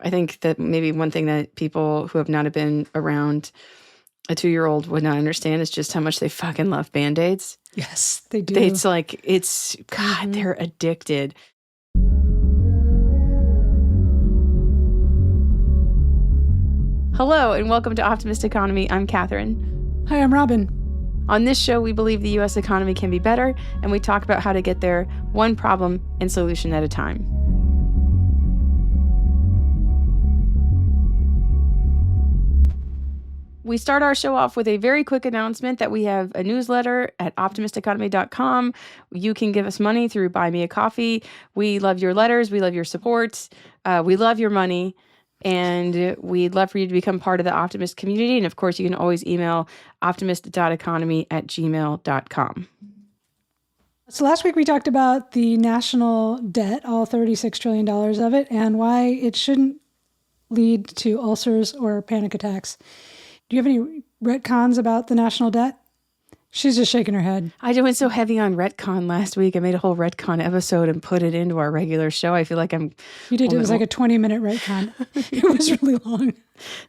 I think that maybe one thing that people who have not been around a 2-year-old would not understand is just how much they fucking love Band-Aids. Yes, they do. It's like, God, they're addicted. Hello, and welcome to Optimist Economy. I'm Kathryn. Hi, I'm Robin. On this show, we believe the U.S. economy can be better, and we talk about how to get there one problem and solution at a time. We start our show off with a very quick announcement that we have a newsletter at optimisteconomy.com. You can give us money through Buy Me a Coffee. We love your letters. We love your support. We love your money. And we'd love for you to become part of the Optimist community. And of course, you can always email optimist.economy@gmail.com. So last week we talked about the national debt, all $36 trillion of it, and why it shouldn't lead to ulcers or panic attacks. Do you have any retcons about the national debt? She's just shaking her head. I went so heavy on Retcon last week. I made a whole Retcon episode and put it into our regular show. I feel like I'm... You did. It was like a 20-minute Retcon. It was really long.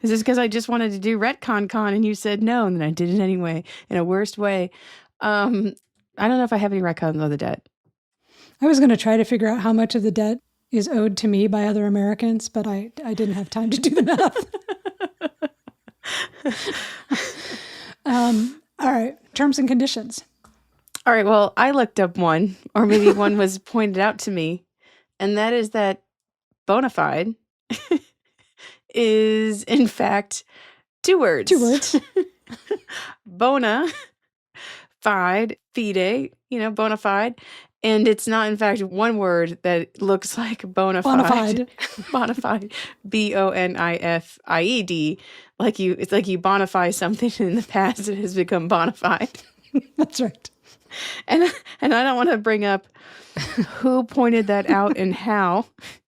This is because I just wanted to do Retcon and you said no, and then I did it anyway in a worst way. I don't know if I have any Retcons on the debt. I was going to try to figure out how much of the debt is owed to me by other Americans, but I didn't have time to do the math. All right. Terms and conditions. All right. Well, I looked up one, or maybe one was pointed out to me, and that is that bona fide is, in fact, two words. Two words. Bona fide, fide, bona fide. And it's not, in fact, one word that looks like bona fide. Bona fide. Bonified. It's like you bonify something in the past, it has become bona fide. That's right. And I don't want to bring up who pointed that out and how.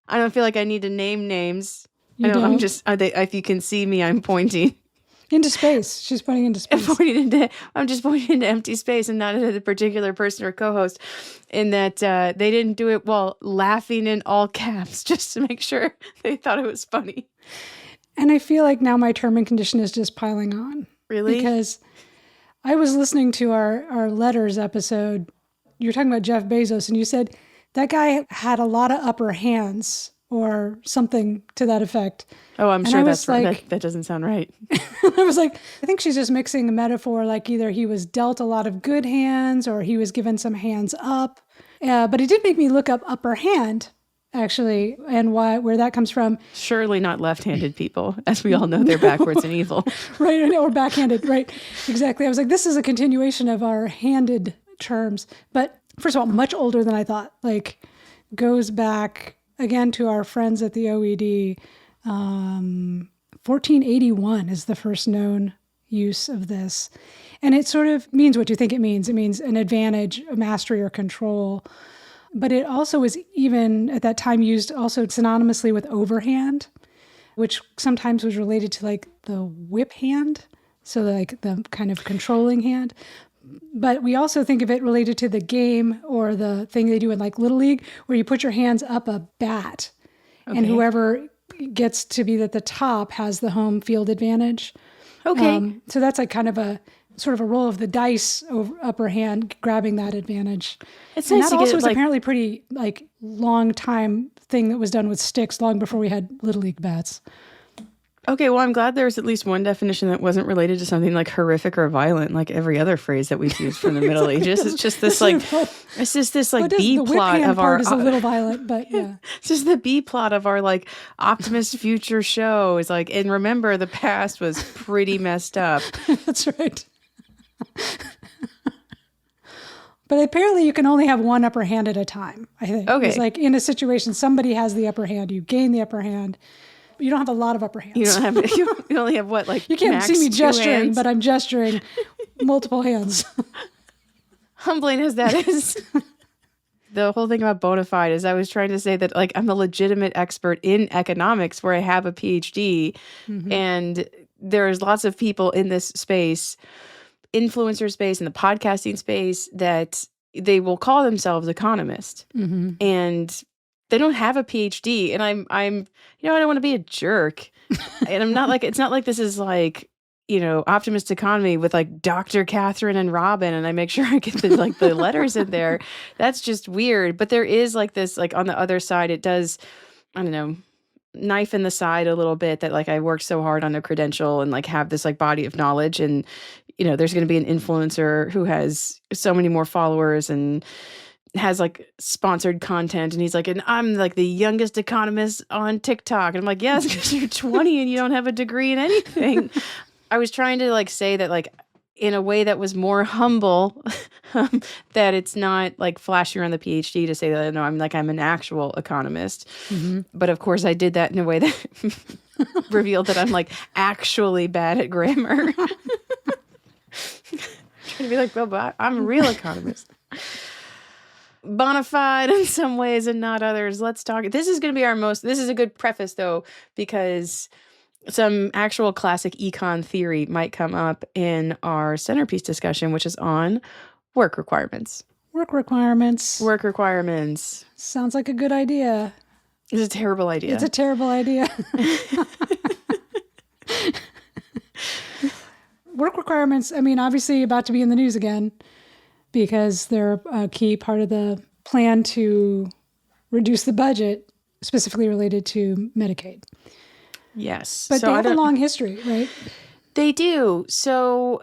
I don't feel like I need to name names. I'm just, if you can see me, I'm pointing. Into space. She's pointing into space. I'm just pointing into empty space and not at a particular person or co-host, in that they didn't do it while laughing in all caps just to make sure they thought it was funny. And I feel like now my term and condition is just piling on. Really? Because I was listening to our letters episode. You were talking about Jeff Bezos, and you said that guy had a lot of upper hands or something to that effect. Oh, I'm sure that's like, that doesn't sound right. I was like, I think she's just mixing a metaphor, like either he was dealt a lot of good hands or he was given some hands up. But it did make me look up upper hand, actually, and where that comes from. Surely not left-handed people, as we all know they're backwards and evil. Right, or backhanded, right. Exactly. I was like, this is a continuation of our handed terms. But first of all, much older than I thought. Like, goes back, again, to our friends at the OED. 1481 is the first known use of this. And it sort of means what you think it means. It means an advantage, a mastery, or control. But it also was even at that time used also synonymously with overhand, which sometimes was related to like the whip hand. So like the kind of controlling hand. But we also think of it related to the game or the thing they do in like Little League, where you put your hands up a bat. Okay. And whoever gets to be at the top has the home field advantage. Okay. So that's like kind of a sort of a roll of the dice over upper hand, grabbing that advantage. It's and nice that to also get was like, apparently pretty like long time thing that was done with sticks long before we had Little League bats. Okay, well, I'm glad there's at least one definition that wasn't related to something like horrific or violent, like every other phrase that we've used from the Middle Ages. It's just this like, B plot of our. Is a little violent, but yeah. It's just the B plot of our like Optimist future show is like, and remember the past was pretty messed up. That's right. But apparently you can only have one upper hand at a time, I think. Okay. It's like in a situation, somebody has the upper hand, you gain the upper hand. You don't have a lot of upper hands. You don't have. You only have what, like, you can't max see me gesturing, hands? but I'm gesturing multiple hands. Humbling as that is. The whole thing about bona fide is I was trying to say that like I'm a legitimate expert in economics where I have a PhD, and there's lots of people in this space, influencer space, and the podcasting space that they will call themselves economist, and They don't have a PhD, and I'm I don't want to be a jerk, and I'm not like it's not like this is like Optimist Economy with like Dr. Kathryn and Robin, and I make sure I get the letters in there. That's just weird. But there is like this like on the other side, it does I don't know knife in the side a little bit that like I worked so hard on a credential and like have this like body of knowledge, and there's going to be an influencer who has so many more followers and has like sponsored content, and he's like, and I'm like the youngest economist on TikTok, and I'm like, yes, because you're 20 and you don't have a degree in anything. I was trying to like say that like in a way that was more humble, that it's not like flashing around the PhD to say that no, I'm an actual economist. But of course I did that in a way that revealed that I'm like actually bad at grammar. Trying to be like, well, but I'm a real economist. Bona fide in some ways and not others. Let's talk. This is going to be this is a good preface though, because some actual classic econ theory might come up in our centerpiece discussion, which is on work requirements. Work requirements. Work requirements. Sounds like a good idea. It's a terrible idea. It's a terrible idea. Work requirements, I mean, obviously about to be in the news again because they're a key part of the plan to reduce the budget, specifically related to Medicaid. Yes. But they have a long history, right? They do. So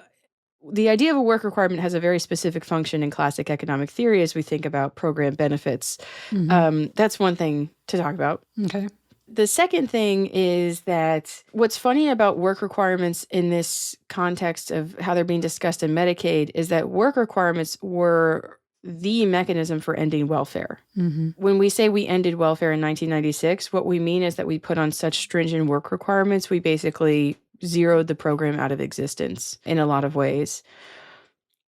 the idea of a work requirement has a very specific function in classic economic theory as we think about program benefits. That's one thing to talk about. Okay. The second thing is that what's funny about work requirements in this context of how they're being discussed in Medicaid is that work requirements were the mechanism for ending welfare. When we say we ended welfare in 1996, what we mean is that we put on such stringent work requirements, we basically zeroed the program out of existence in a lot of ways.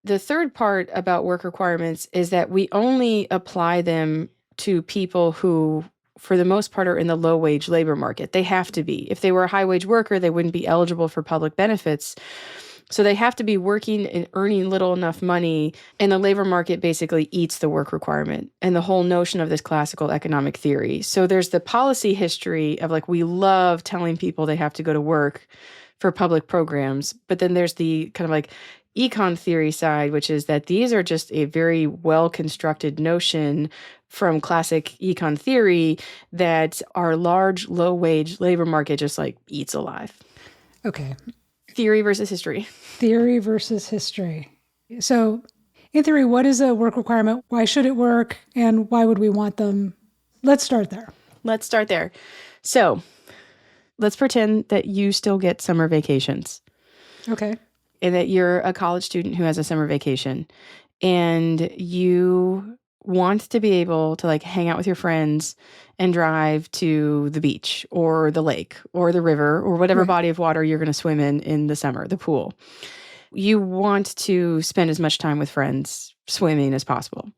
The third part about work requirements is that we only apply them to people who, for the most part, are in the low-wage labor market. They have to be. If they were a high-wage worker, they wouldn't be eligible for public benefits. So they have to be working and earning little enough money, and the labor market basically eats the work requirement and the whole notion of this classical economic theory. So there's the policy history of like, we love telling people they have to go to work for public programs, but then there's the kind of like econ theory side, which is that these are just a very well-constructed notion from classic econ theory that our large, low-wage labor market just like eats alive. Okay. Theory versus history. Theory versus history. So in theory, what is a work requirement? Why should it work? And why would we want them? Let's start there. So let's pretend that you still get summer vacations. Okay. And that you're a college student who has a summer vacation and you want to be able to like hang out with your friends and drive to the beach or the lake or the river or whatever body of water you're going to swim in the summer, the pool. You want to spend as much time with friends swimming as possible.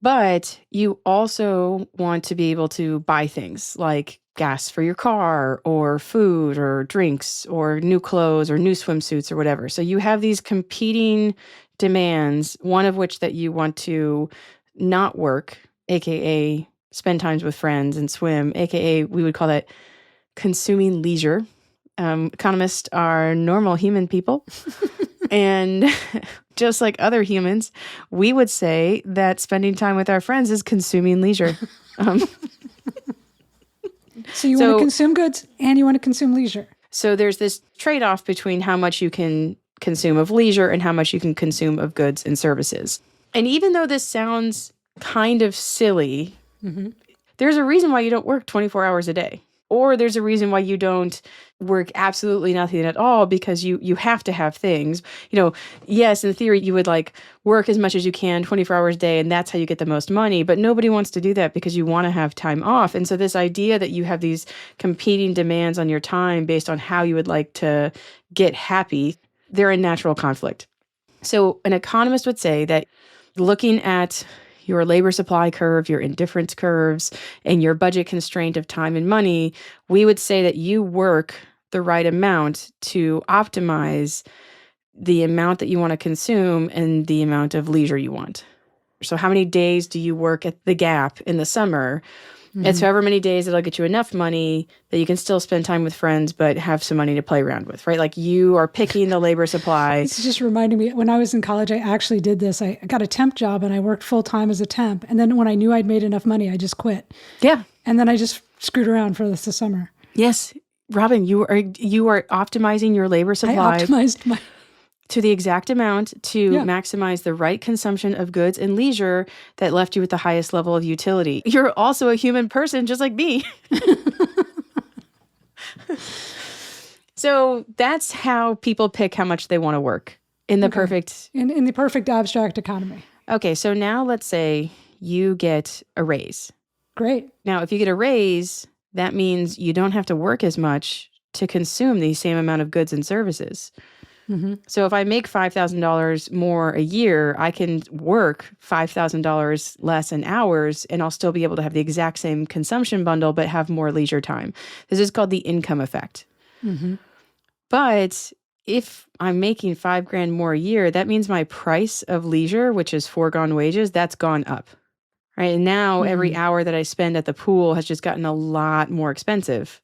But you also want to be able to buy things like gas for your car or food or drinks or new clothes or new swimsuits or whatever. So you have these competing demands, one of which that you want to not work, aka spend times with friends and swim, aka we would call that consuming leisure. Economists are normal human people. And just like other humans, we would say that spending time with our friends is consuming leisure. So you want to consume goods and you want to consume leisure. So there's this trade-off between how much you can consume of leisure and how much you can consume of goods and services. And even though this sounds kind of silly, there's a reason why you don't work 24 hours a day. Or there's a reason why you don't work absolutely nothing at all because you have to have things. Yes, in theory, you would like work as much as you can 24 hours a day, and that's how you get the most money. But nobody wants to do that because you want to have time off. And so this idea that you have these competing demands on your time based on how you would like to get happy, they're in natural conflict. So an economist would say that looking at your labor supply curve, your indifference curves, and your budget constraint of time and money, we would say that you work the right amount to optimize the amount that you want to consume and the amount of leisure you want. So how many days do you work at the Gap in the summer It's however many days that'll get you enough money that you can still spend time with friends, but have some money to play around with, right? Like you are picking the labor supply. It's just reminding me, when I was in college, I actually did this. I got a temp job and I worked full time as a temp. And then when I knew I'd made enough money, I just quit. Yeah. And then I just screwed around for the summer. Yes. Robin, you are optimizing your labor supply. I optimized my... to the exact amount to maximize the right consumption of goods and leisure that left you with the highest level of utility. You're also a human person, just like me. So that's how people pick how much they want to work in the perfect... In the perfect abstract economy. Okay, so now let's say you get a raise. Great. Now, if you get a raise, that means you don't have to work as much to consume the same amount of goods and services. So if I make $5,000 more a year, I can work $5,000 less in hours, and I'll still be able to have the exact same consumption bundle, but have more leisure time. This is called the income effect. But if I'm making $5,000 more a year, that means my price of leisure, which is foregone wages, that's gone up. Right? And now every hour that I spend at the pool has just gotten a lot more expensive,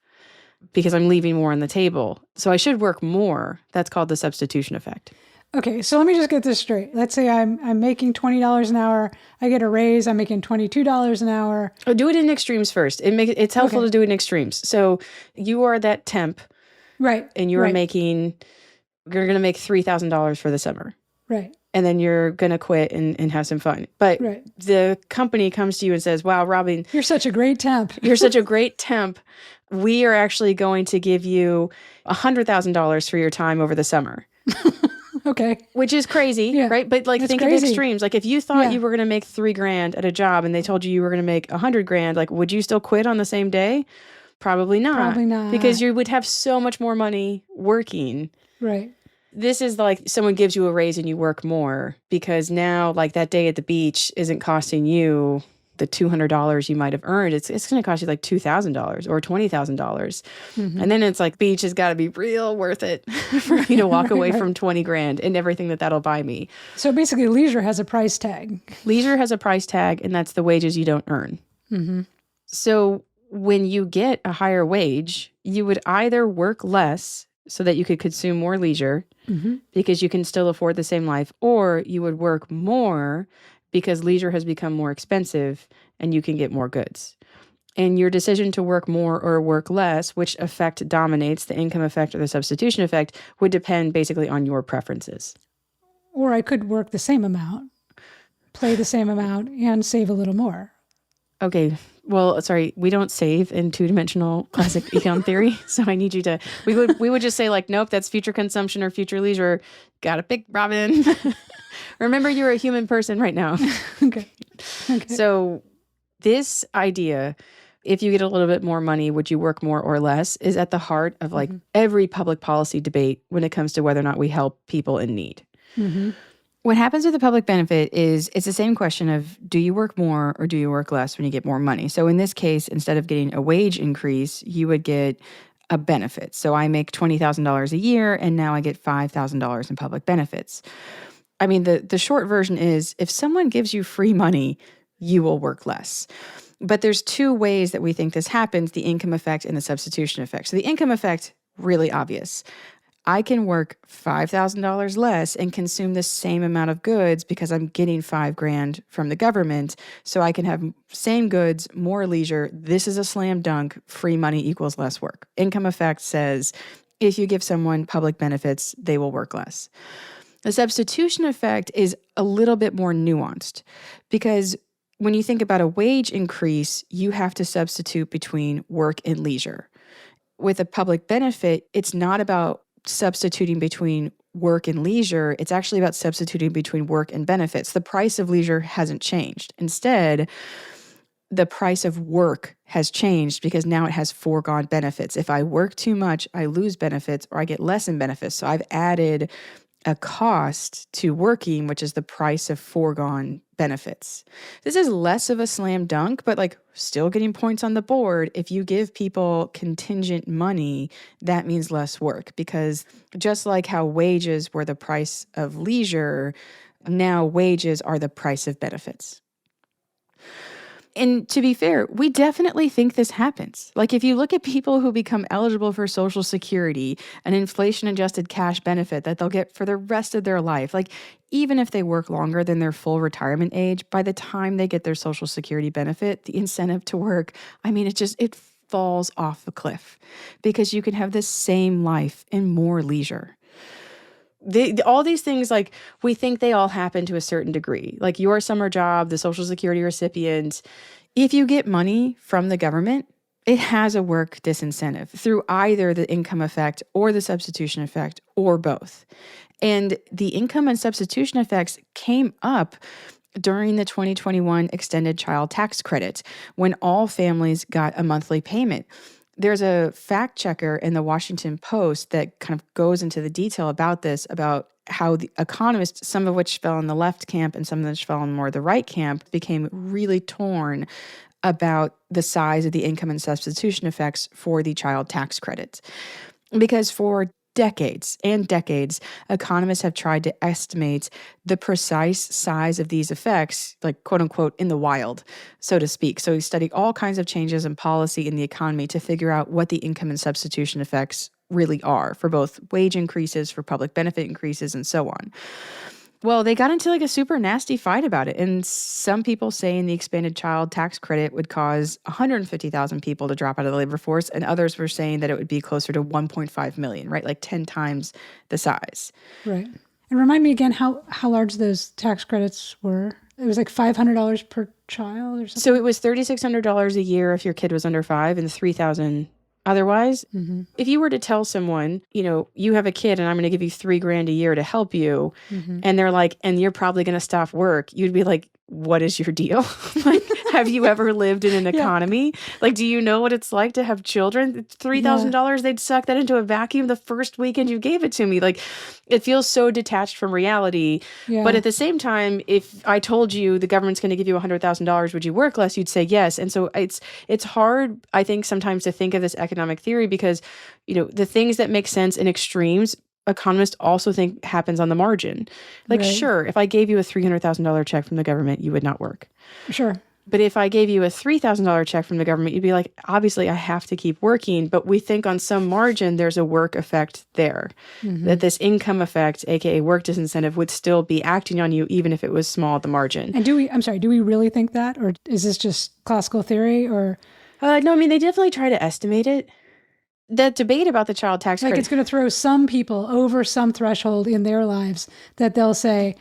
because I'm leaving more on the table. So I should work more. That's called the substitution effect. Okay, so let me just get this straight. Let's say I'm making $20 an hour. I get a raise. I'm making $22 an hour. Oh, do it in extremes first. It's helpful to do it in extremes. So you are that temp. Right. And you're going to make $3,000 for the summer. Right. And then you're going to quit and have some fun. But the company comes to you and says, wow, Robin, you're such a great temp. You're such a great temp. We are actually going to give you $100,000 for your time over the summer. Okay. Which is crazy, right? But like, think of the extremes. Like if you thought you were going to make $3,000 at a job and they told you were going to make $100,000, like, would you still quit on the same day? Probably not. Probably not. Because you would have so much more money working. Right. This is like someone gives you a raise and you work more, because now like that day at the beach isn't costing you the $200 you might have earned. It's going to cost you like $2,000 or $20,000. And then it's like, beach has got to be real worth it for me to walk away from $20,000 and everything that'll buy me. So basically leisure has a price tag. Leisure has a price tag, and that's the wages you don't earn. So when you get a higher wage, you would either work less so that you could consume more leisure because you can still afford the same life, or you would work more because leisure has become more expensive and you can get more goods. And your decision to work more or work less, which effect dominates, the income effect or the substitution effect, would depend basically on your preferences. Or I could work the same amount, play the same amount, and save a little more. Okay. Well, sorry, we don't save in two-dimensional classic econ theory. So I need you to, we would just say like, nope, that's future consumption or future leisure. Gotta pick, Robin. Remember, you're a human person right now. Okay. So this idea, if you get a little bit more money, would you work more or less, is at the heart of like every public policy debate when it comes to whether or not we help people in need. What happens with the public benefit is it's the same question of, do you work more or do you work less when you get more money? So in this case, instead of getting a wage increase, you would get a benefit. So I make $20,000 a year and now I get $5,000 in public benefits. I mean, the short version is, if someone gives you free money, you will work less. But there's two ways that we think this happens, the income effect and the substitution effect. So the income effect, really obvious. I can work $5,000 less and consume the same amount of goods because I'm getting $5,000 from the government. So I can have same goods, more leisure. This is a slam dunk. Free money equals less work. Income effect says, if you give someone public benefits, they will work less. The substitution effect is a little bit more nuanced, because when you think about a wage increase, you have to substitute between work and leisure. With a public benefit, it's not about substituting between work and leisure. It's actually about substituting between work and benefits. The price of leisure hasn't changed. Instead, the price of work has changed because now it has foregone benefits. If I work too much, I lose benefits or I get less in benefits. So I've added a cost to working, which is the price of foregone benefits. This is less of a slam dunk, but like still getting points on the board. If you give people contingent money, that means less work, because just like how wages were the price of leisure, now wages are the price of benefits. And to be fair, we definitely think this happens. Like if you look at people who become eligible for Social Security, an inflation-adjusted cash benefit that they'll get for the rest of their life, like even if they work longer than their full retirement age, by the time they get their Social Security benefit, the incentive to work, I mean, it falls off the cliff because you can have the same life in more leisure. All these things, like we think they all happen to a certain degree, like your summer job, the Social Security recipient. If you get money from the government, it has a work disincentive through either the income effect or the substitution effect or both. And the income and substitution effects came up during the 2021 extended child tax credit when all families got a monthly payment. There's a fact checker in the Washington Post that kind of goes into the detail about this, about how the economists, some of which fell in the left camp and some of which fell in more the right camp, became really torn about the size of the income and substitution effects for the child tax credit. Because for decades and decades, economists have tried to estimate the precise size of these effects, like quote unquote, in the wild, so to speak. So we study all kinds of changes in policy in the economy to figure out what the income and substitution effects really are for both wage increases, for public benefit increases, and so on. Well, they got into like a super nasty fight about it. And some people saying the expanded child tax credit would cause 150,000 people to drop out of the labor force. And others were saying that it would be closer to 1.5 million, right? Like 10 times the size. Right. And remind me again how large those tax credits were. It was like $500 per child or something? So it was $3,600 a year if your kid was under 5 and $3,000 otherwise. Mm-hmm. If you were to tell someone, you have a kid and I'm going to give you $3,000 a year to help you, and they're like, and you're probably going to stop work, you'd be like, what is your deal? Like, have you ever lived in an economy? Like, do you know what it's like to have children? $3,000, they'd suck that into a vacuum the first weekend you gave it to me. Like, it feels so detached from reality. Yeah. But at the same time, if I told you the government's going to give you $100,000, would you work less? You'd say yes. And so it's hard, I think, sometimes to think of this economic theory because, the things that make sense in extremes, economists also think happens on the margin. Like, sure, if I gave you a $300,000 check from the government, you would not work. Sure. But if I gave you a $3,000 check from the government, you'd be like, obviously, I have to keep working. But we think on some margin, there's a work effect there. That this income effect, aka work disincentive, would still be acting on you, even if it was small at the margin. And do we really think that? Or is this just classical theory? Or no, I mean, they definitely try to estimate it. The debate about the child tax credit. Like it's going to throw some people over some threshold in their lives that they'll say,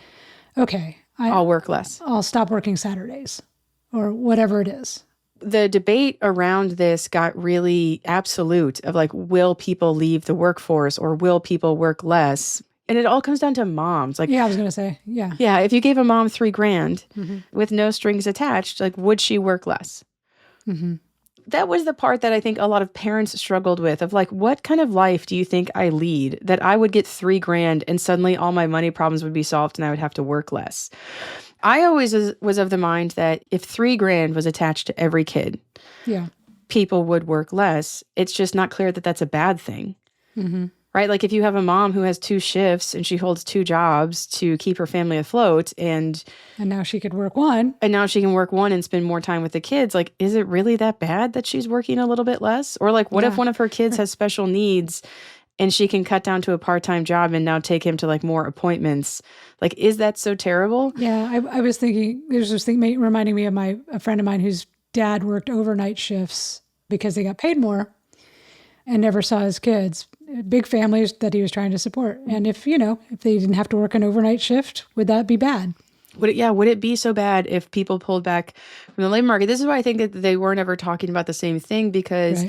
okay, I'll work less. I'll stop working Saturdays or whatever it is. The debate around this got really absolute of like, will people leave the workforce or will people work less? And it all comes down to moms. Like, yeah, I was going to say, yeah. Yeah, if you gave a mom $3,000 with no strings attached, like, would she work less? That was the part that I think a lot of parents struggled with of like, what kind of life do you think I lead that I would get $3,000 and suddenly all my money problems would be solved and I would have to work less? I always was of the mind that if $3,000 was attached to every kid, people would work less. It's just not clear that that's a bad thing. Right? Like if you have a mom who has 2 shifts and she holds 2 jobs to keep her family afloat and now she could work one. And now she can work one and spend more time with the kids. Like, is it really that bad that she's working a little bit less? Or like, what if one of her kids has special needs and she can cut down to a part-time job and now take him to like more appointments? Like, is that so terrible? Yeah, I was thinking, there's this thing reminding me of a friend of mine whose dad worked overnight shifts because they got paid more and never saw his kids. Big families that he was trying to support. And if they didn't have to work an overnight shift, would that be bad? Would it be so bad if people pulled back from the labor market? This is why I think that they weren't ever talking about the same thing because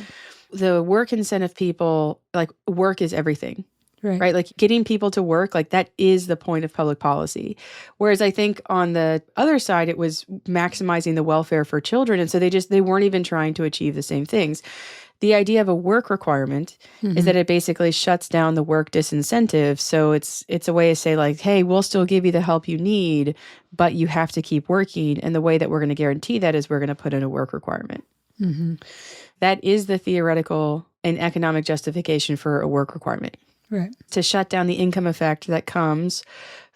the work incentive people, like work is everything. Right? Like getting people to work, like that is the point of public policy. Whereas I think on the other side, it was maximizing the welfare for children. And so they weren't even trying to achieve the same things. The idea of a work requirement is that it basically shuts down the work disincentive. So it's a way to say like, hey, we'll still give you the help you need, but you have to keep working. And the way that we're going to guarantee that is we're going to put in a work requirement. That is the theoretical and economic justification for a work requirement. Right. To shut down the income effect that comes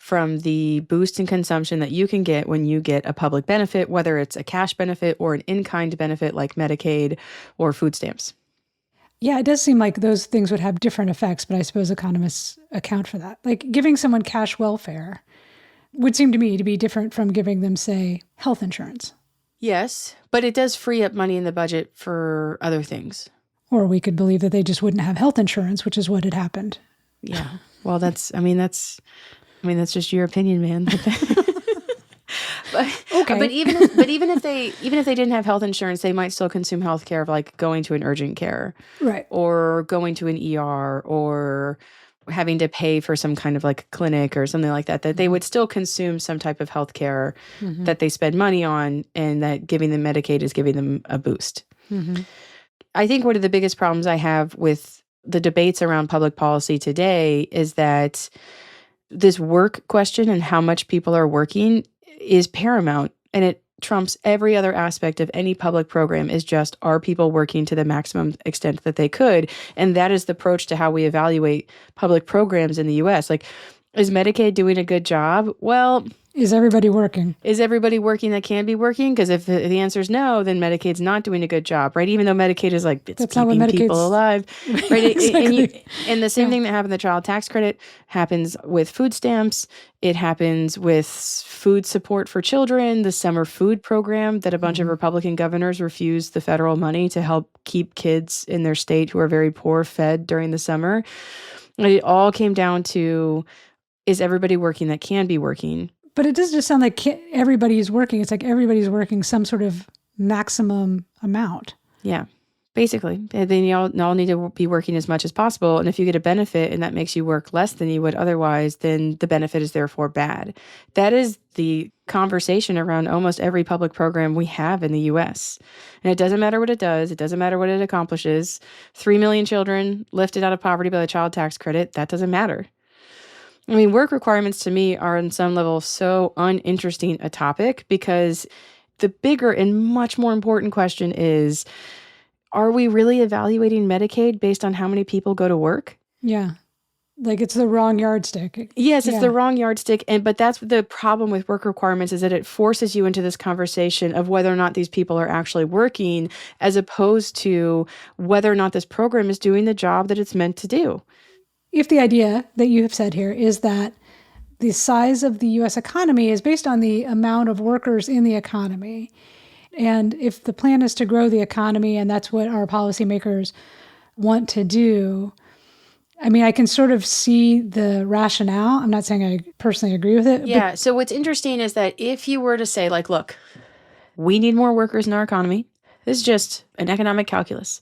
from the boost in consumption that you can get when you get a public benefit, whether it's a cash benefit or an in-kind benefit like Medicaid or food stamps. Yeah, it does seem like those things would have different effects, but I suppose economists account for that. Like giving someone cash welfare would seem to me to be different from giving them, say, health insurance. Yes, but it does free up money in the budget for other things. Or we could believe that they just wouldn't have health insurance, which is what had happened. Yeah. Well, that's just your opinion, man. Okay. But even if they didn't have health insurance, they might still consume health care of like going to an urgent care. Right. Or going to an ER or having to pay for some kind of like clinic or something like that, that they would still consume some type of health care that they spend money on, and that giving them Medicaid is giving them a boost. I think one of the biggest problems I have with the debates around public policy today is that this work question and how much people are working is paramount, and it trumps every other aspect of any public program. Is just, are people working to the maximum extent that they could? And that is the approach to how we evaluate public programs in the US. Like, is Medicaid doing a good job? Well, is everybody working? Is everybody working that can be working? Because if the answer is no, then Medicaid's not doing a good job, right? Even though Medicaid is like, it's That's keeping people alive, right? Exactly. And the same thing that happened with the child tax credit happens with food stamps. It happens with food support for children, the summer food program that a bunch of Republican governors refused the federal money to help keep kids in their state who are very poor fed during the summer. And it all came down to, is everybody working that can be working? But it does just sound like everybody's working. It's like everybody's working some sort of maximum amount. Yeah, basically. Then you all need to be working as much as possible. And if you get a benefit and that makes you work less than you would otherwise, then the benefit is therefore bad. That is the conversation around almost every public program we have in the U.S. And it doesn't matter what it does. It doesn't matter what it accomplishes. 3 million children lifted out of poverty by the child tax credit. That doesn't matter. I mean, work requirements to me are on some level so uninteresting a topic, because the bigger and much more important question is, are we really evaluating Medicaid based on how many people go to work? Yeah. Like it's the wrong yardstick. Yes, it's the wrong yardstick. But that's the problem with work requirements, is that it forces you into this conversation of whether or not these people are actually working, as opposed to whether or not this program is doing the job that it's meant to do. If the idea that you have said here is that the size of the U.S. economy is based on the amount of workers in the economy, and if the plan is to grow the economy, and that's what our policymakers want to do, I mean, I can sort of see the rationale. I'm not saying I personally agree with it. Yeah. So what's interesting is that if you were to say, like, look, we need more workers in our economy, this is just an economic calculus.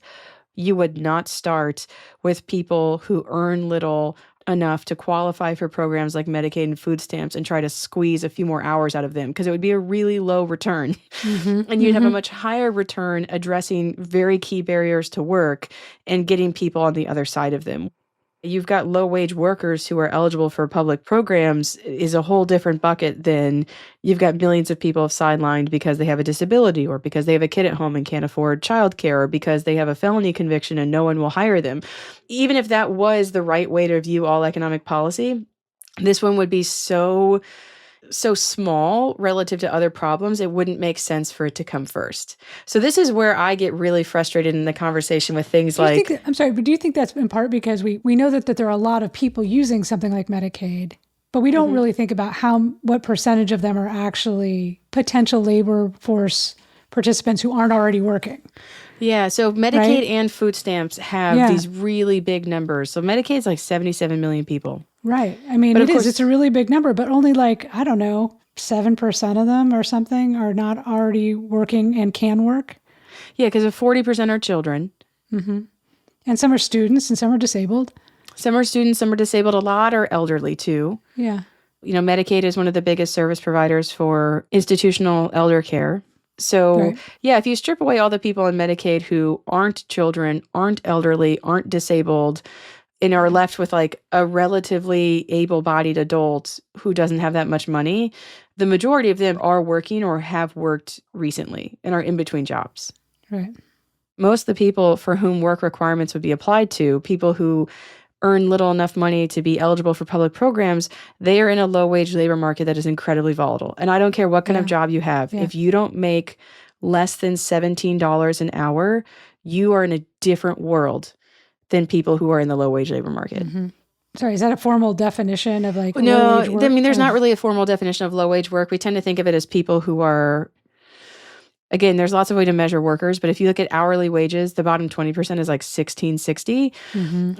You would not start with people who earn little enough to qualify for programs like Medicaid and food stamps and try to squeeze a few more hours out of them, because it would be a really low return. And you'd have a much higher return addressing very key barriers to work and getting people on the other side of them. You've got low-wage workers who are eligible for public programs is a whole different bucket than you've got millions of people sidelined because they have a disability, or because they have a kid at home and can't afford childcare, or because they have a felony conviction and no one will hire them. Even if that was the right way to view all economic policy, this one would be so small relative to other problems, it wouldn't make sense for it to come first. So this is where I get really frustrated in the conversation with things like... I'm sorry, but do you think that's in part because we know that there are a lot of people using something like Medicaid, but we don't really think about what percentage of them are actually potential labor force participants who aren't already working? Yeah, so Medicaid and food stamps have these really big numbers. So Medicaid is like 77 million people. Right. I mean, it's a really big number, but only 7% of them or something are not already working and can work. Yeah, because 40% are children. And some are students and some are disabled. Some are students, some are disabled. A lot are elderly too. Yeah. You know, Medicaid is one of the biggest service providers for institutional elder care. So, if you strip away all the people in Medicaid who aren't children, aren't elderly, aren't disabled, and are left with like a relatively able-bodied adult who doesn't have that much money, the majority of them are working or have worked recently and are in between jobs. Right. Most of the people for whom work requirements would be applied to, people who earn little enough money to be eligible for public programs, they are in a low-wage labor market that is incredibly volatile. And I don't care what kind of job you have. If you don't make less than $17 an hour, you are in a different world than people who are in the low-wage labor market. Sorry, is that a formal definition of like No, low-wage work? I mean, there's not really a formal definition of low-wage work. We tend to think of it as people who are, again, there's lots of ways to measure workers, but if you look at hourly wages, the bottom 20% is like $16.60,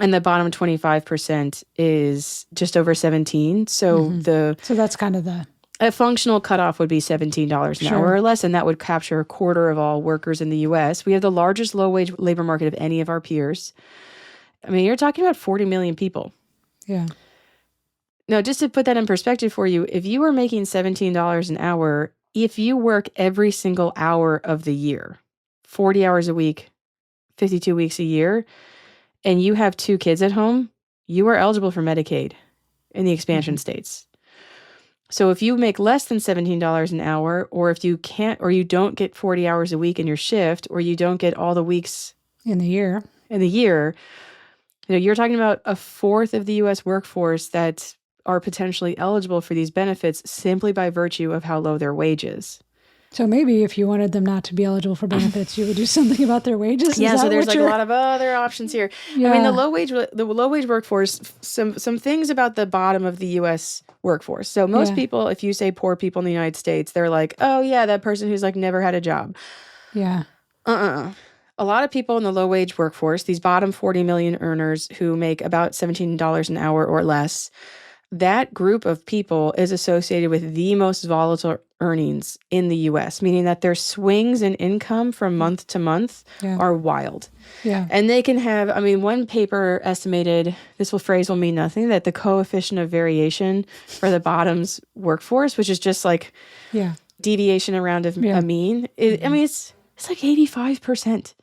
and the bottom 25% is just over $17. So so that's kind of a functional cutoff would be $17 an hour or less, and that would capture a quarter of all workers in the U.S. We have the largest low-wage labor market of any of our peers. I mean, you're talking about 40 million people. Yeah. Now, just to put that in perspective for you, if you were making $17 an hour, if you work every single hour of the year, 40 hours a week, 52 weeks a year, and you have 2 kids at home, you are eligible for Medicaid in the expansion states. So if you make less than $17 an hour, or if you can't, or you don't get 40 hours a week in your shift, or you don't get all the weeks in the year, you're talking about a fourth of the U.S. workforce that are potentially eligible for these benefits simply by virtue of how low their wage is. So maybe if you wanted them not to be eligible for benefits, you would do something about their wages? So there's like a lot of other options here. Yeah. I mean, the low wage workforce, some things about the bottom of the U.S. workforce. So most people, if you say poor people in the United States, they're like, oh yeah, that person who's like never had a job. Yeah. A lot of people in the low-wage workforce, these bottom 40 million earners who make about $17 an hour or less, that group of people is associated with the most volatile earnings in the U.S., meaning that their swings in income from month to month are wild. Yeah. And they can have, I mean, one paper estimated, phrase will mean nothing, that the coefficient of variation for the bottom's workforce, which is just like deviation around a mean, I mean, it's like 85%.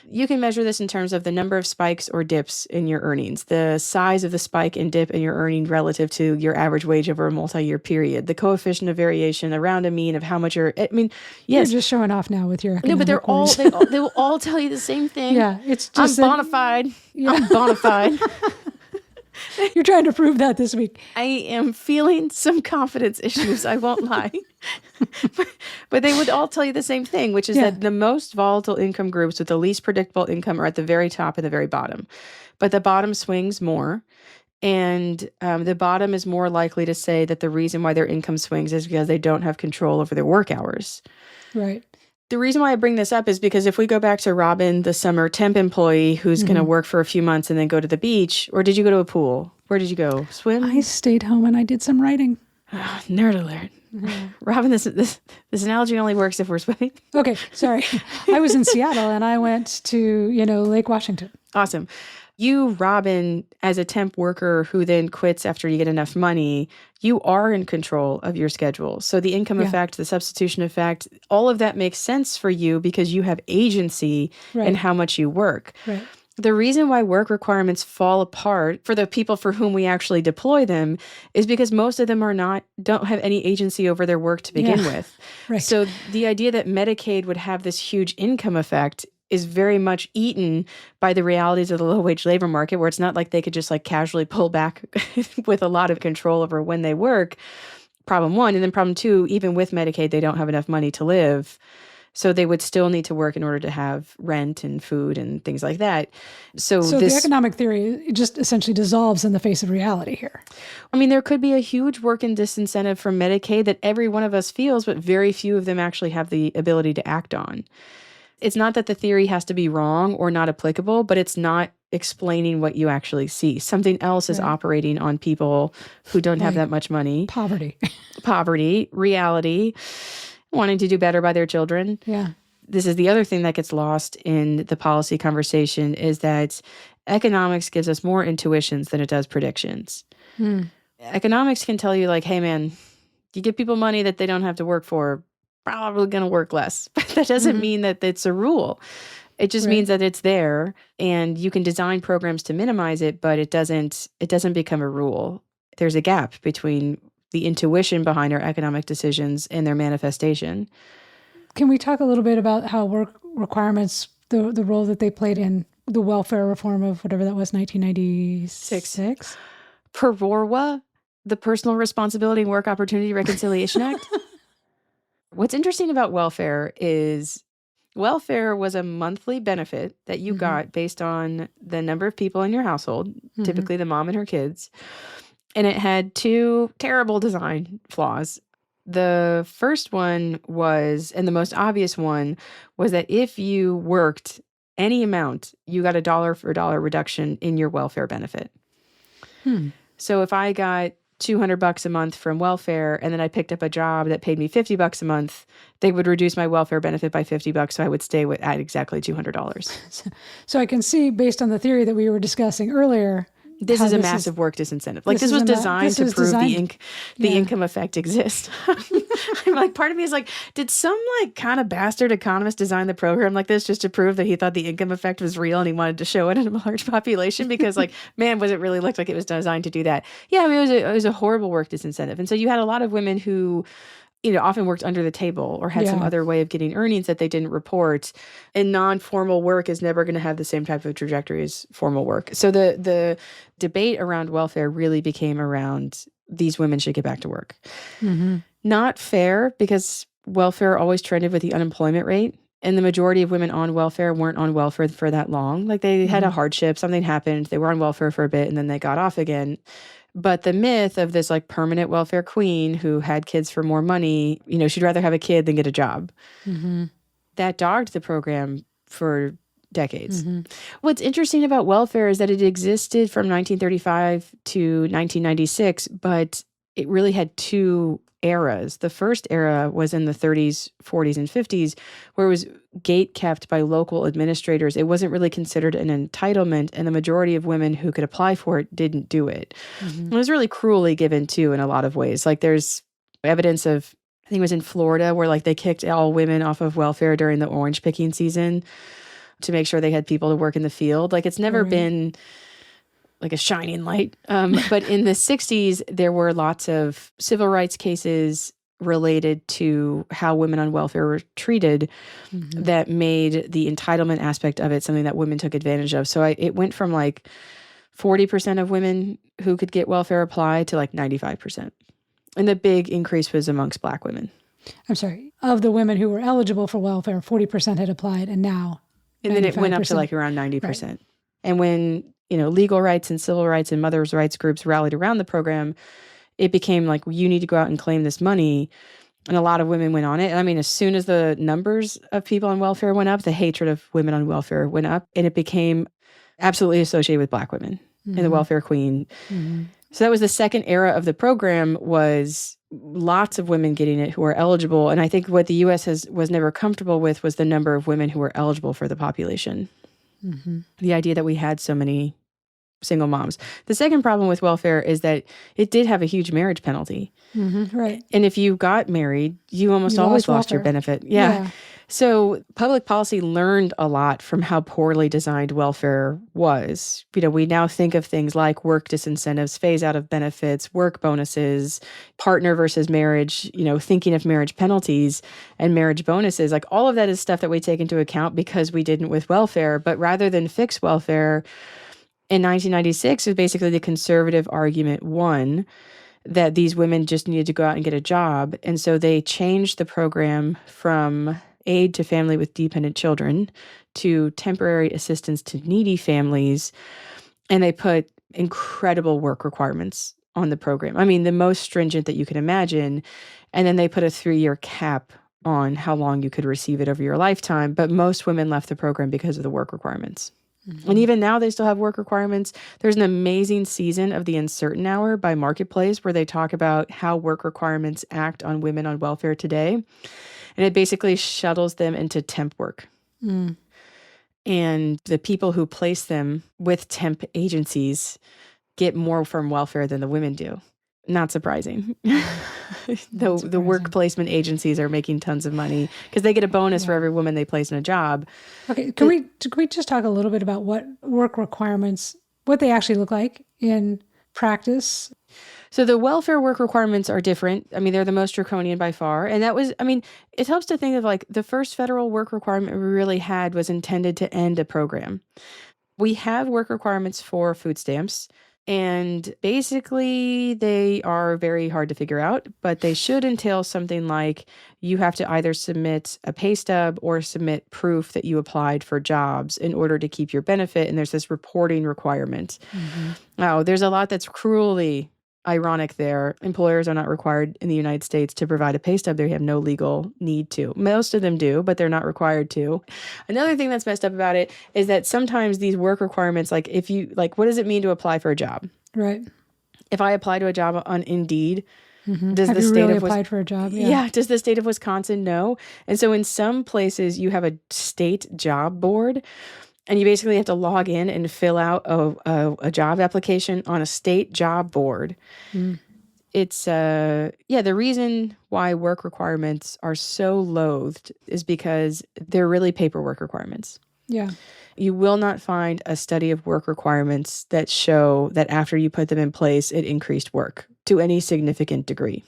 You can measure this in terms of the number of spikes or dips in your earnings, the size of the spike and dip in your earning relative to your average wage over a multi-year period, the coefficient of variation around a mean of how much you're, I mean, yes. You're just showing off now with your No, but they will all tell you the same thing. Yeah, it's just I'm bona fide. I'm bona fide. You're trying to prove that this week. I am feeling some confidence issues, I won't lie. But they would all tell you the same thing, which is that the most volatile income groups with the least predictable income are at the very top and the very bottom. But the bottom swings more. And the bottom is more likely to say that the reason why their income swings is because they don't have control over their work hours. Right. The reason why I bring this up is because if we go back to Robin, the summer temp employee who's going to work for a few months and then go to the beach, or did you go to a pool? Where did you go? Swim? I stayed home and I did some writing. Nerd alert. Robin, this analogy only works if we're swimming. Okay, sorry. I was in Seattle and I went to, Lake Washington. Awesome. You, Robin, as a temp worker who then quits after you get enough money, you are in control of your schedule. So the income effect, the substitution effect, all of that makes sense for you because you have agency in how much you work. Right. The reason why work requirements fall apart for the people for whom we actually deploy them is because most of them don't have any agency over their work to begin with. Right. So the idea that Medicaid would have this huge income effect is very much eaten by the realities of the low-wage labor market, where it's not like they could just like casually pull back with a lot of control over when they work. Problem one. And then problem two, even with Medicaid, they don't have enough money to live. So they would still need to work in order to have rent and food and things like that. So the economic theory just essentially dissolves in the face of reality here. I mean, there could be a huge work and disincentive from Medicaid that every one of us feels, but very few of them actually have the ability to act on. It's not that the theory has to be wrong or not applicable, but it's not explaining what you actually see. Something else is operating on people who don't have that much money. Poverty, reality, wanting to do better by their children. Yeah. This is the other thing that gets lost in the policy conversation is that economics gives us more intuitions than it does predictions. Economics can tell you like, hey man, you give people money that they don't have to work for, probably going to work less. But that doesn't mean that it's a rule. It just means that it's there and you can design programs to minimize it, but it doesn't become a rule. There's a gap between the intuition behind our economic decisions and their manifestation. Can we talk a little bit about how work requirements, the role that they played in the welfare reform of whatever that was, 1996. PERWA, the Personal Responsibility and Work Opportunity Reconciliation Act. What's interesting about welfare is welfare was a monthly benefit that you got based on the number of people in your household, typically the mom and her kids. And it had two terrible design flaws. The first one was, and the most obvious one, was that if you worked any amount, you got a dollar for dollar reduction in your welfare benefit. So if I got $200 a month from welfare and then I picked up a job that paid me $50 a month, they would reduce my welfare benefit by $50, so I would stay at exactly $200. So I can see, based on the theory that we were discussing earlier, this is a massive work disincentive. Like, this was designed to prove the income effect exists. I'm like, part of me is like, did some like kind of bastard economist design the program like this just to prove that he thought the income effect was real and he wanted to show it in a large population? Because like, man, was it really looked like it was designed to do that? Yeah, I mean, it was a horrible work disincentive. And so you had a lot of women who, often worked under the table or had some other way of getting earnings that they didn't report. And non-formal work is never going to have the same type of trajectory as formal work. So the debate around welfare really became around these women should get back to work. Not fair, because welfare always trended with the unemployment rate. And the majority of women on welfare weren't on welfare for that long. Like, they had a hardship, something happened, they were on welfare for a bit, and then they got off again. But the myth of this like permanent welfare queen who had kids for more money, she'd rather have a kid than get a job. That dogged the program for decades. What's interesting about welfare is that it existed from 1935 to 1996, but it really had two eras. The first era was in the 30s, 40s, and 50s, where it was gate kept by local administrators. It wasn't really considered an entitlement, and the majority of women who could apply for it didn't do it. It was really cruelly given too in a lot of ways. Like, there's evidence of, I think it was in Florida, where like they kicked all women off of welfare during the orange picking season to make sure they had people to work in the field. Like, it's never been like a shining light. But in the 60s, there were lots of civil rights cases related to how women on welfare were treated that made the entitlement aspect of it something that women took advantage of. So it went from like 40% of women who could get welfare apply to like 95%. And the big increase was amongst Black women. I'm sorry. Of the women who were eligible for welfare, 40% had applied, and now 95%. And then it went up to like around 90%. Right. And when legal rights and civil rights and mothers' rights groups rallied around the program, it became like, you need to go out and claim this money. And a lot of women went on it. And I mean, as soon as the numbers of people on welfare went up, the hatred of women on welfare went up. And it became absolutely associated with Black women and the welfare queen. So that was the second era of the program, was lots of women getting it who were eligible. And I think what the U.S. was never comfortable with was the number of women who were eligible for the population. The idea that we had so many single moms. The second problem with welfare is that it did have a huge marriage penalty. Right. And if you got married, you almost always lost your benefit. Yeah. So public policy learned a lot from how poorly designed welfare was. We now think of things like work disincentives, phase out of benefits, work bonuses, partner versus marriage, thinking of marriage penalties and marriage bonuses. Like, all of that is stuff that we take into account because we didn't with welfare. But rather than fix welfare, in 1996, was basically the conservative argument won that these women just needed to go out and get a job. And so they changed the program from aid to family with dependent children to temporary assistance to needy families. And they put incredible work requirements on the program. I mean, the most stringent that you can imagine. And then they put a 3-year cap on how long you could receive it over your lifetime. But most women left the program because of the work requirements. And even now they still have work requirements. There's an amazing season of The Uncertain Hour by Marketplace where they talk about how work requirements act on women on welfare today. And it basically shuttles them into temp work. And the people who place them with temp agencies get more from welfare than the women do. Not surprising. The work placement agencies are making tons of money because they get a bonus for every woman they place in a job. Okay, can we just talk a little bit about what work requirements, what they actually look like in practice? So the welfare work requirements are different. I mean, they're the most draconian by far. And that was, I mean, it helps to think of like the first federal work requirement we really had was intended to end a program. We have work requirements for food stamps, and basically they are very hard to figure out, but they should entail something like you have to either submit a pay stub or submit proof that you applied for jobs in order to keep your benefit, and there's this reporting requirement. Now, there's a lot that's cruelly ironic there. Employers are not required in the United States to provide a pay stub. They have no legal need to. Most of them do, but they're not required to. Another thing that's messed up about it is that sometimes these work requirements, like if you, like, what does it mean to apply for a job? Right. If I apply to a job on Indeed, does Have the you state really of applied for a job? yeah, does the state of Wisconsin know? And so in some places you have a state job board, and you basically have to log in and fill out a job application on a state job board. It's the reason why work requirements are so loathed is because they're really paperwork requirements. Yeah. You will not find a study of work requirements that show that after you put them in place, it increased work to any significant degree.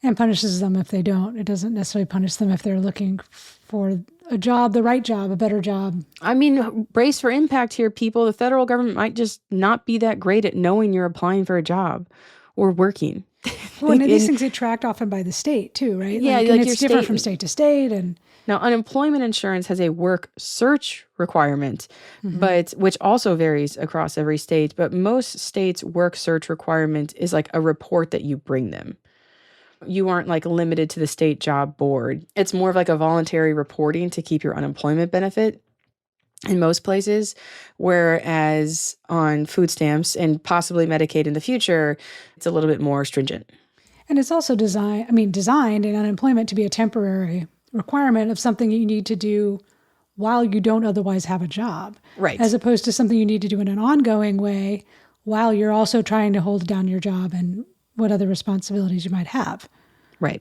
And punishes them if they don't. It doesn't necessarily punish them if they're looking for a job, the right job, a better job. I mean, brace for impact here, people. The federal government might just not be that great at knowing you're applying for a job or working. Well, and these things get tracked often by the state too, right? Yeah, and like it's different from state to state. And now, unemployment insurance has a work search requirement, but which also varies across every state. But most states' work search requirement is like a report that you bring them. You aren't like limited to the state job board. It's more of like a voluntary reporting to keep your unemployment benefit in most places, whereas on food stamps and possibly Medicaid in the future, it's a little bit more stringent. And it's also designed in unemployment to be a temporary requirement of something you need to do while you don't otherwise have a job. Right. As opposed to something you need to do in an ongoing way while you're also trying to hold down your job and what other responsibilities you might have. Right.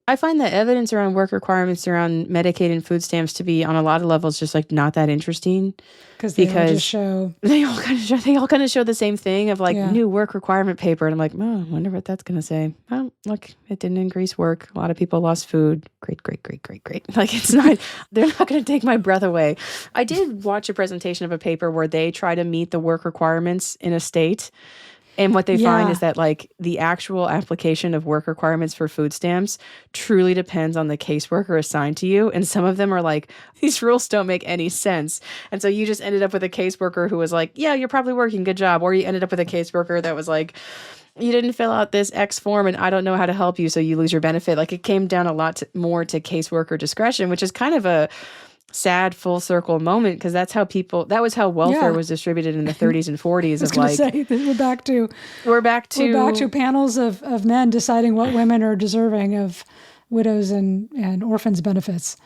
I find the evidence around work requirements around Medicaid and food stamps to be on a lot of levels just like not that interesting. Because they all just show they all kind of show the same thing of like new work requirement paper, and I'm like, oh, I wonder what that's gonna say. Oh, look, it didn't increase work. A lot of people lost food. Great. Like it's not. They're not gonna take my breath away. I did watch a presentation of a paper where they try to meet the work requirements in a state. And what they find is that like the actual application of work requirements for food stamps truly depends on the caseworker assigned to you. And some of them are like, these rules don't make any sense. And so you just ended up with a caseworker who was like, yeah, you're probably working, good job. Or you ended up with a caseworker that was like, you didn't fill out this X form and I don't know how to help you, so you lose your benefit. Like it came down a lot more to caseworker discretion, which is kind of a sad full circle moment, because that was how welfare was distributed in the 30s and 40s. We're back to panels of men deciding what women are deserving of widows and orphans benefits.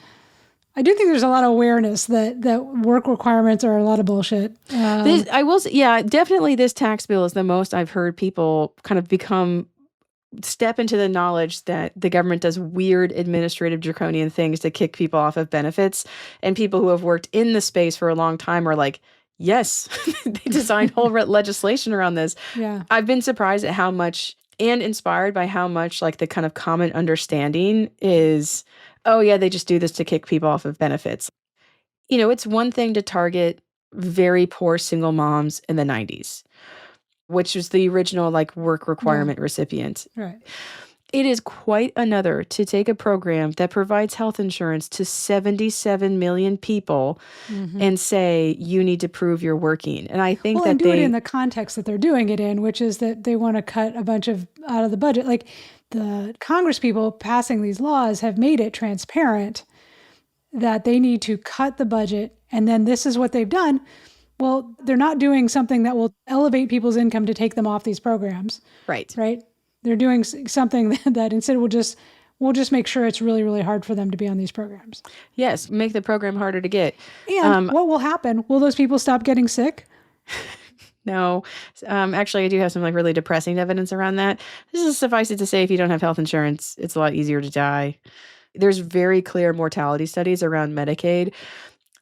I do think there's a lot of awareness that work requirements are a lot of bullshit. I will say, yeah, definitely this tax bill is the most I've heard people kind of step into the knowledge that the government does weird administrative draconian things to kick people off of benefits. And people who have worked in the space for a long time are like, yes, they designed whole legislation around this. Yeah. I've been surprised at how much, and inspired by how much like the kind of common understanding is, oh yeah, they just do this to kick people off of benefits. You know, it's one thing to target very poor single moms in the 90s. Which was the original like work requirement recipient. Right. It is quite another to take a program that provides health insurance to 77 million people and say, you need to prove you're working. And I think and do it in the context that they're doing it in, which is that they want to cut a bunch out of the budget. Like the Congress people passing these laws have made it transparent that they need to cut the budget. And then this is what they've done. Well, they're not doing something that will elevate people's income to take them off these programs. Right. They're doing something that instead we'll just make sure it's really, really hard for them to be on these programs. Yes, make the program harder to get. And what will happen? Will those people stop getting sick? No. Actually, I do have some like really depressing evidence around that. This is suffice it to say, if you don't have health insurance, it's a lot easier to die. There's very clear mortality studies around Medicaid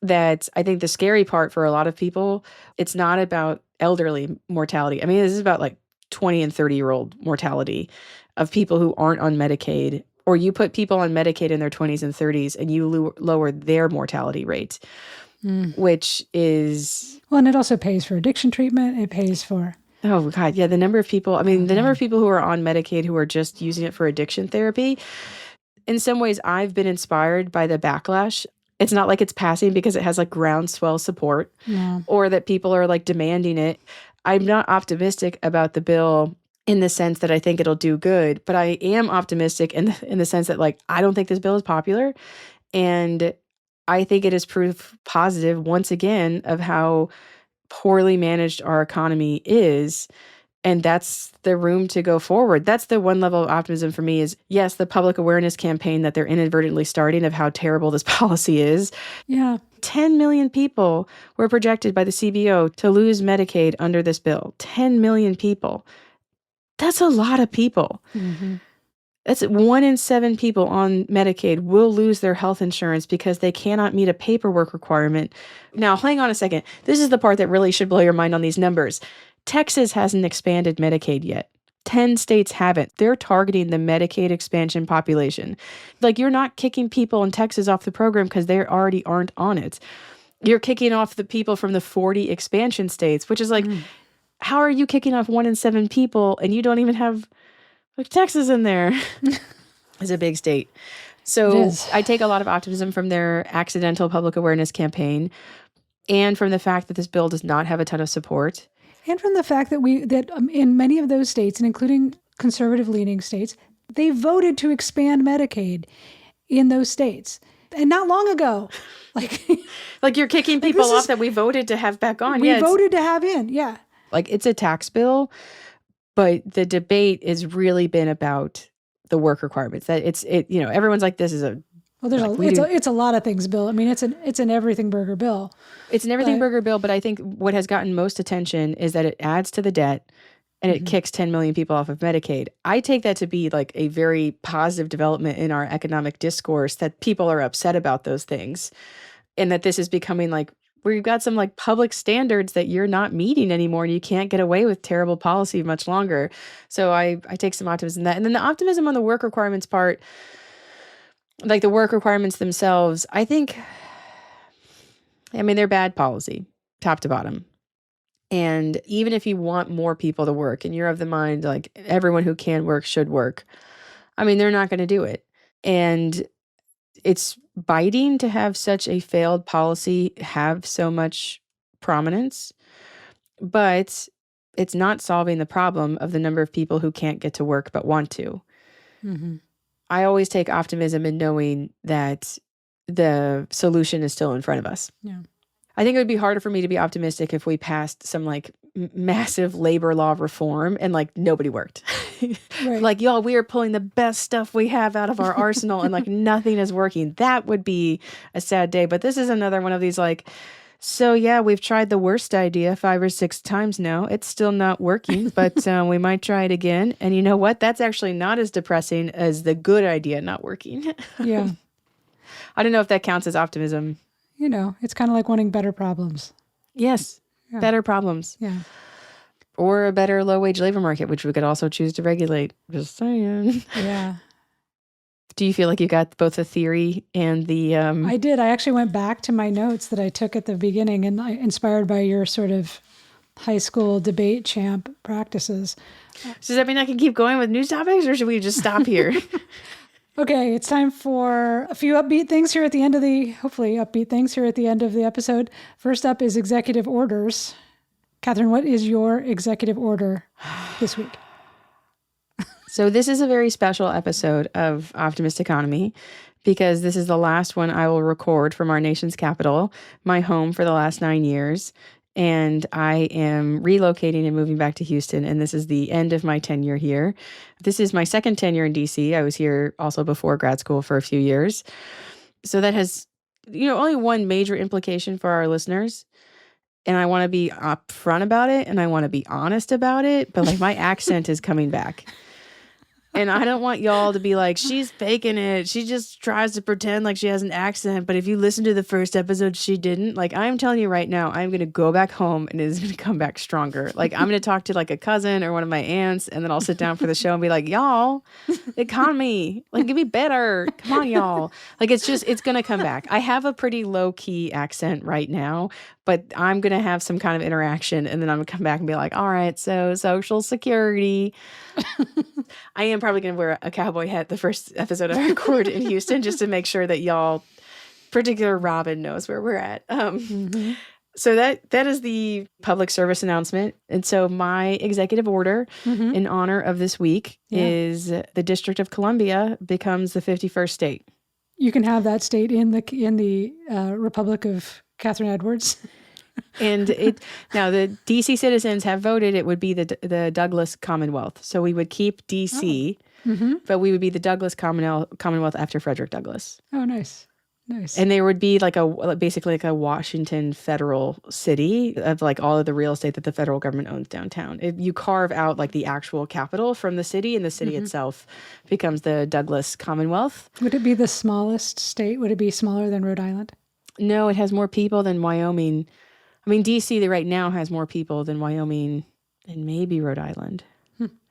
that I think the scary part for a lot of people, it's not about elderly mortality. I mean, this is about like 20 and 30-year-old mortality of people who aren't on Medicaid, or you put people on Medicaid in their 20s and 30s and you lower their mortality rate. which is... Well, and it also pays for addiction treatment. It pays for... Oh, God. Yeah. The number of people, the number of people who are on Medicaid who are just using it for addiction therapy, in some ways, I've been inspired by the backlash. It's not like it's passing because it has like groundswell support or that people are like demanding it. I'm not optimistic about the bill in the sense that I think it'll do good, but I am optimistic in the sense that like, I don't think this bill is popular. And I think it is proof positive once again of how poorly managed our economy is. And that's the room to go forward. That's the one level of optimism for me is, yes, the public awareness campaign that they're inadvertently starting of how terrible this policy is. Yeah. 10 million people were projected by the CBO to lose Medicaid under this bill. 10 million people. That's a lot of people. Mm-hmm. That's 1 in 7 people on Medicaid will lose their health insurance because they cannot meet a paperwork requirement. Now, hang on a second. This is the part that really should blow your mind on these numbers. Texas hasn't expanded Medicaid yet. 10 states haven't. They're targeting the Medicaid expansion population. Like, you're not kicking people in Texas off the program because they already aren't on it. You're kicking off the people from the 40 expansion states, which is like, how are you kicking off 1 in 7 people and you don't even have like Texas in there? It's a big state. So I take a lot of optimism from their accidental public awareness campaign and from the fact that this bill does not have a ton of support. And from the fact that in many of those states, and including conservative-leaning states, they voted to expand Medicaid in those states. And not long ago. Like you're kicking people off that we voted to have back on. We voted to have in, yeah. Like it's a tax bill, but the debate has really been about the work requirements. That everyone's like, this is a... Well, it's a lot of things, Bill. I mean, it's an everything burger bill. It's an everything burger bill, but I think what has gotten most attention is that it adds to the debt and it kicks 10 million people off of Medicaid. I take that to be like a very positive development in our economic discourse, that people are upset about those things and that this is becoming like, we've got some like public standards that you're not meeting anymore and you can't get away with terrible policy much longer. So I take some optimism in that. And then the optimism on the work requirements part, like the work requirements themselves, I think, they're bad policy, top to bottom. And even if you want more people to work and you're of the mind, like everyone who can work should work, they're not going to do it. And it's biting to have such a failed policy have so much prominence, but it's not solving the problem of the number of people who can't get to work but want to. Mm-hmm. I always take optimism in knowing that the solution is still in front of us. Yeah. I think it would be harder for me to be optimistic if we passed some like massive labor law reform and like nobody worked. Right. Like, y'all, we are pulling the best stuff we have out of our arsenal and like nothing is working. That would be a sad day. But this is another one of these like, so yeah, we've tried the worst idea 5 or 6 times now. It's still not working, but we might try it again. And you know what? That's actually not as depressing as the good idea not working. Yeah. I don't know if that counts as optimism. It's kind of like wanting better problems. Yes. Yeah. Better problems. Yeah. Or a better low-wage labor market, which we could also choose to regulate. Just saying. Yeah. Do you feel like you got both the theory and the... I did. I actually went back to my notes that I took at the beginning and inspired by your sort of high school debate champ practices. So does that mean I can keep going with news topics or should we just stop here? Okay, it's time for a few upbeat things here at the end of hopefully upbeat things here at the end of the episode. First up is executive orders. Kathryn, what is your executive order this week? So this is a very special episode of Optimist Economy because this is the last one I will record from our nation's capital, my home for the last 9 years. And I am relocating and moving back to Houston, and this is the end of my tenure here. This is my second tenure in D.C. I was here also before grad school for a few years. So that has, only one major implication for our listeners. And I want to be upfront about it, and I want to be honest about it, but like my accent is coming back. And I don't want y'all to be like, she's faking it. She just tries to pretend like she has an accent. But if you listen to the first episode, she didn't. Like, I'm telling you right now, I'm going to go back home and it is going to come back stronger. Like, I'm going to talk to like a cousin or one of my aunts, and then I'll sit down for the show and be like, y'all, the economy, like, give me better. Come on, y'all. Like, it's going to come back. I have a pretty low key accent right now, but I'm going to have some kind of interaction, and then I'm going to come back and be like, all right, so Social Security. I am probably going to wear a cowboy hat the first episode I record in Houston, just to make sure that y'all, particular Robin, knows where we're at. So that is the public service announcement. And so my executive order in honor of this week is the District of Columbia becomes the 51st state. You can have that state in the Republic of Kathryn Edwards. And now the DC citizens have voted it would be the Douglas Commonwealth. So we would keep DC, but we would be the Douglas Commonwealth after Frederick Douglass. Oh, nice. Nice. And there would be basically like a Washington federal city of like all of the real estate that the federal government owns downtown. You carve out like the actual capital from the city, and the city itself becomes the Douglas Commonwealth. Would it be the smallest state? Would it be smaller than Rhode Island? No, it has more people than Wyoming. I mean, DC right now has more people than Wyoming and maybe Rhode Island.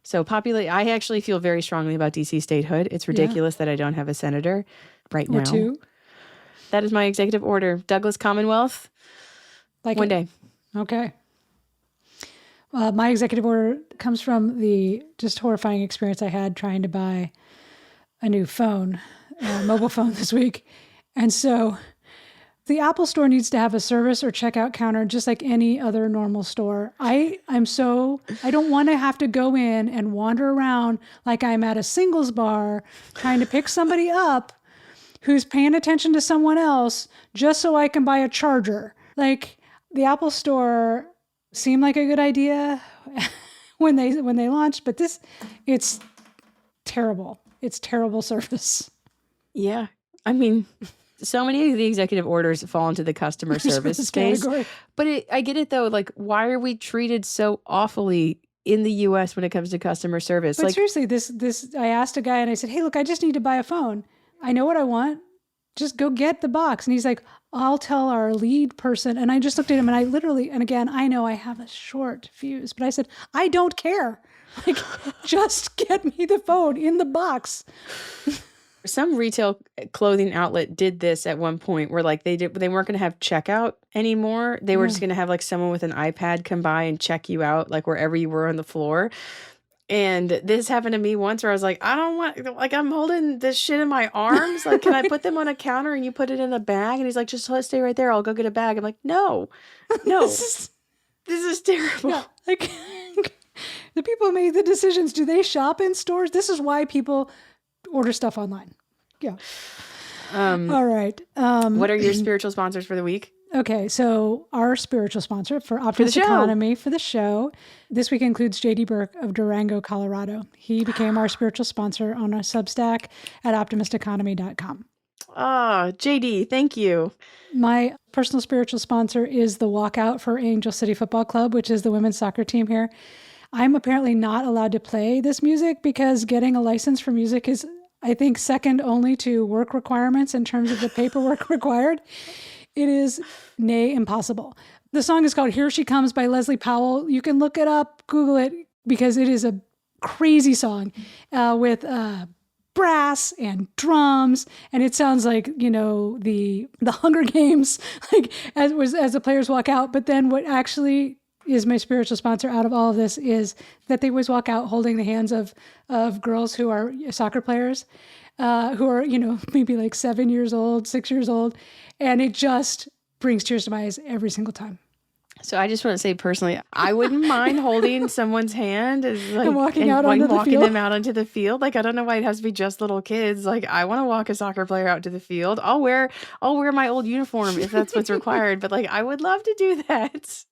So I actually feel very strongly about DC statehood. It's ridiculous that I don't have a senator right now. Or two. That is my executive order. Douglas Commonwealth. Like one day. Okay. My executive order comes from the just horrifying experience I had trying to buy a new phone, mobile phone this week. And so the Apple Store needs to have a service or checkout counter just like any other normal store. I don't want to have to go in and wander around like I'm at a singles bar trying to pick somebody up who's paying attention to someone else just so I can buy a charger. Like, the Apple Store seemed like a good idea when they launched, but it's terrible. It's terrible service. Yeah. I mean, so many of the executive orders fall into the customer service space. Category. But I get it, though. Like, why are we treated so awfully in the U.S. when it comes to customer service? But seriously, I asked a guy and I said, hey, look, I just need to buy a phone. I know what I want. Just go get the box. And he's like, I'll tell our lead person. And I just looked at him and I literally, and again, I know I have a short fuse, but I said, I don't care. Like, just get me the phone in the box. Some retail clothing outlet did this at one point where like they weren't going to have checkout anymore. They were just going to have like someone with an iPad come by and check you out like wherever you were on the floor. And this happened to me once where I was like, I don't want, like, I'm holding this shit in my arms. Like, can I put them on a counter and you put it in a bag? And he's like, just stay right there. I'll go get a bag. I'm like, no. This is terrible. Yeah, like, the people who made the decisions, do they shop in stores? This is why people order stuff online. Yeah. All right. What are your spiritual sponsors for the week? Okay, so our spiritual sponsor for Optimist Economy for the show this week includes JD Burke of Durango, Colorado. He became our spiritual sponsor on a Substack at optimisteconomy.com. Ah, JD, thank you. My personal spiritual sponsor is the Walkout for Angel City Football Club, which is the women's soccer team here. I'm apparently not allowed to play this music because getting a license for music is, I think, second only to work requirements in terms of the paperwork required. It is impossible. The song is called Here She Comes by Leslie Powell. You can look it up, Google it, because it is a crazy song with brass and drums. And it sounds like, the Hunger Games, like as the players walk out. But then what actually is my spiritual sponsor out of all of this is that they always walk out holding the hands of girls who are soccer players, who are, maybe like 7 years old, 6 years old. And it just brings tears to my eyes every single time. So I just want to say personally, I wouldn't mind holding someone's hand and walking them out onto the field. Like, I don't know why it has to be just little kids. Like, I want to walk a soccer player out to the field. I'll wear my old uniform if that's what's required. But like, I would love to do that.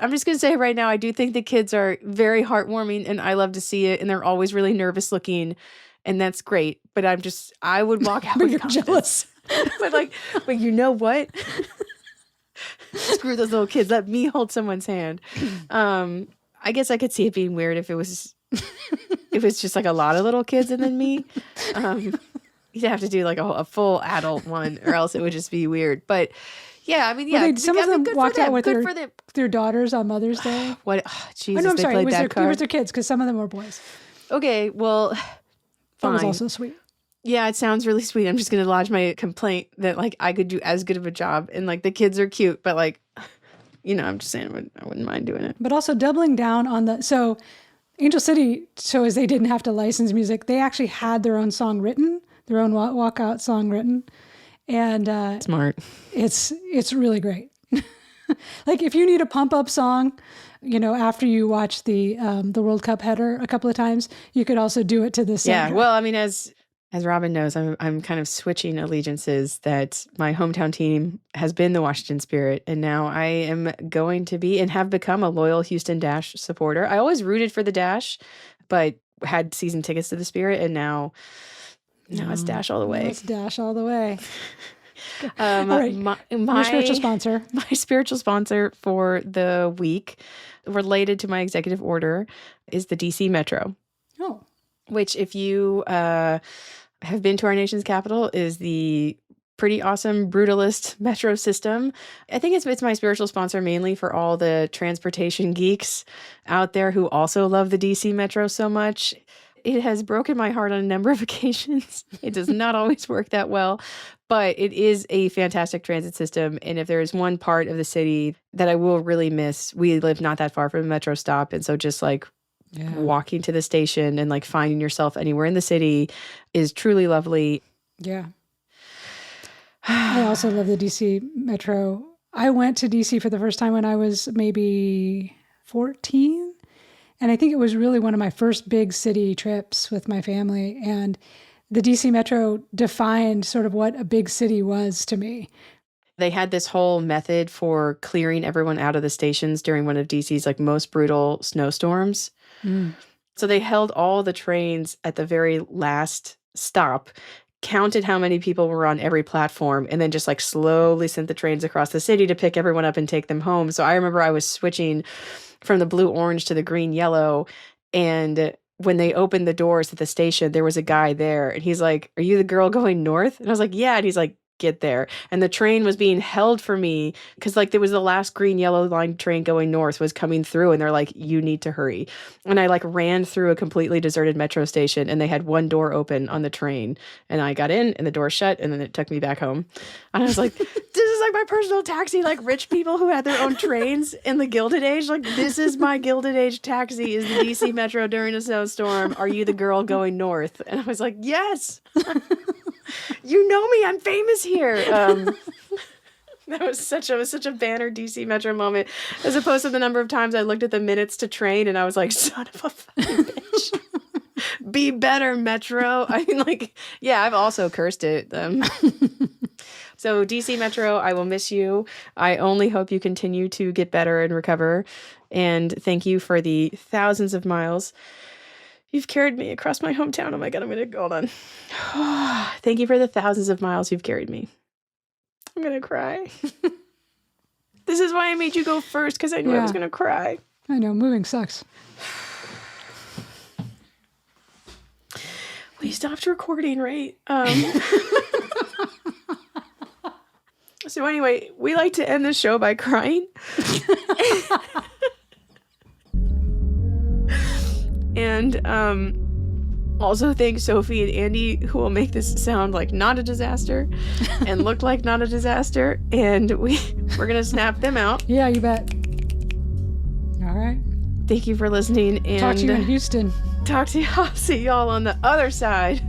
I'm just going to say right now, I do think the kids are very heartwarming and I love to see it. And they're always really nervous looking. And that's great. But I would walk out with confidence. Jealous. but you know what? Screw those little kids. Let me hold someone's hand. I guess I could see it being weird if it was it was just like a lot of little kids and then me. You'd have to do like a full adult one, or else it would just be weird. But yeah, I mean, yeah, Some of them walked out with good their daughters on Mother's Day. What? Jesus, I'm they sorry. played that It was their kids, because some of them were boys. Okay, well, That was fine. also sweet. Yeah, it sounds really sweet. I'm just gonna lodge my complaint that like I could do as good of a job, and like the kids are cute, but like, I'm just saying I wouldn't mind doing it. But also doubling down on so Angel City, so as they didn't have to license music, they actually had their own song written, their own walkout song written, and Smart. It's really great. Like if you need a pump up song, after you watch the World Cup header a couple of times, you could also do it to this. Yeah. Well, I mean, as Robin knows, I'm kind of switching allegiances. That my hometown team has been the Washington Spirit, and now I am going to be and have become a loyal Houston Dash supporter. I always rooted for the Dash, but had season tickets to the Spirit, and now it's Dash all the way. It's Dash all the way. All right. Your spiritual sponsor. My spiritual sponsor for the week, related to my executive order, is the DC Metro. Oh. Which, if you have been to our nation's capital, is the pretty awesome brutalist metro system. I think it's my spiritual sponsor mainly for all the transportation geeks out there who also love the DC Metro so much. It has broken my heart on a number of occasions. It does not always work that well, but it is a fantastic transit system. And if there is one part of the city that I will really miss, we live not that far from a metro stop. And so just like walking to the station and like finding yourself anywhere in the city is truly lovely. Yeah. I also love the DC Metro. I went to DC for the first time when I was maybe 14. And I think it was really one of my first big city trips with my family. And the DC Metro defined sort of what a big city was to me. They had this whole method for clearing everyone out of the stations during one of DC's like most brutal snowstorms. So they held all the trains at the very last stop, counted how many people were on every platform, and then just like slowly sent the trains across the city to pick everyone up and take them home. So I remember I was switching from the blue-orange to the green-yellow, and when they opened the doors at the station, there was a guy there, and he's like, "Are you the girl going north?" And I was like, "Yeah." And he's like, "Get there." And the train was being held for me because like there was the last green yellow line train going north was coming through, and they're like, "You need to hurry." And I like ran through a completely deserted metro station, and they had one door open on the train, and I got in and the door shut, and then it took me back home. And I was like, this is like my personal taxi, like rich people who had their own trains in the Gilded Age. Like, this is my Gilded Age taxi, is the DC Metro during a snowstorm. Are you the girl going north? And I was like, yes. You know me, I'm famous here. That was such a banner DC Metro moment, as opposed to the number of times I looked at the minutes to train and I was like, son of a fucking bitch. Be better, Metro. I mean, like, yeah, I've also cursed it. So DC Metro, I will miss you. I only hope you continue to get better and recover. And thank you for the thousands of miles you've carried me across my hometown. Oh my God, I'm going to hold on. Thank you for the thousands of miles you've carried me. I'm going to cry. This is why I made you go first, because I knew I was going to cry. I know, moving sucks. We stopped recording, right? So anyway, we like to end the show by crying. And also thank Sophie and Andy, who will make this sound like not a disaster and look like not a disaster. And we're going to snap them out. Yeah, you bet. All right. Thank you for listening. And talk to you in Houston. I'll see y'all on the other side.